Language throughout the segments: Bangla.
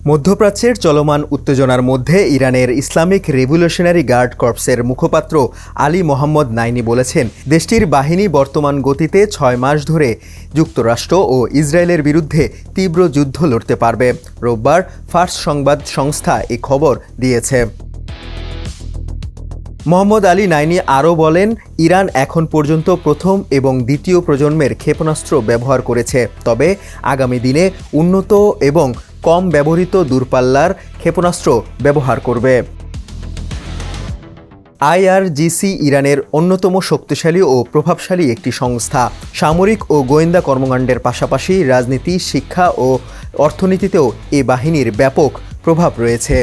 মধ্যপ্রাচ্যের চলমান উত্তেজনার মধ্যে ইরানের ইসলামিক রেভলিউশনারি গার্ড কর্পসের মুখপাত্র আলী মোহাম্মদ নাইনি বলেছেন, দেশটির বাহিনী বর্তমান গতিতে ৬ মাস ধরে যুক্তরাষ্ট্র ও ইসরায়েলের বিরুদ্ধে তীব্র যুদ্ধ লড়তে পারবে। রোববার ফার্স সংবাদ সংস্থা এই খবর দিয়েছে। মোহাম্মদ আলী নাইনি আরও বলেন, ইরান এখন পর্যন্ত প্রথম এবং দ্বিতীয় প্রজন্মের ক্ষেপণাস্ত্র ব্যবহার করেছে, তবে আগামী দিনে উন্নত এবং কম ব্যবহৃত দূরপাল্লার ক্ষেপণাস্ত্র ব্যবহার করবে। IRGC ইরানের অন্যতম শক্তিশালী ও প্রভাবশালী একটি সংস্থা। সামরিক ও গোয়েন্দা কর্মকাণ্ডের পাশাপাশি রাজনীতি, শিক্ষা ও অর্থনীতিতেও এই বাহিনীর ব্যাপক প্রভাব রয়েছে।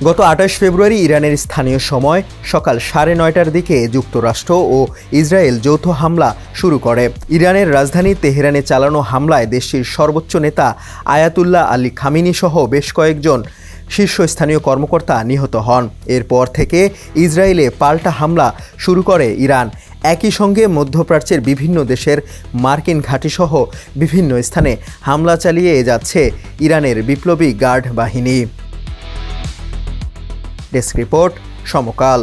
গত ২৮ ফেব্রুয়ারি ইরানের স্থানীয় সময় সকাল ৯:৩০টার দিকে যুক্তরাষ্ট্র ও ইসরায়েল যৌথ হামলা শুরু করে। ইরানের রাজধানী তেহরানে চালানো হামলায় দেশটির সর্বোচ্চ নেতা আয়াতুল্লাহ আলী খামেনি সহ বেশ কয়েকজন শীর্ষস্থানীয় কর্মকর্তা নিহত হন। এরপর থেকে ইসরায়েলে পাল্টা হামলা শুরু করে ইরান। একই সঙ্গে মধ্যপ্রাচ্যের বিভিন্ন দেশের মার্কিন ঘাঁটিসহ বিভিন্ন স্থানে হামলা চালিয়ে যাচ্ছে ইরানের বিপ্লবী গার্ড বাহিনী। ডেস্ক রিপোর্ট, সমকাল।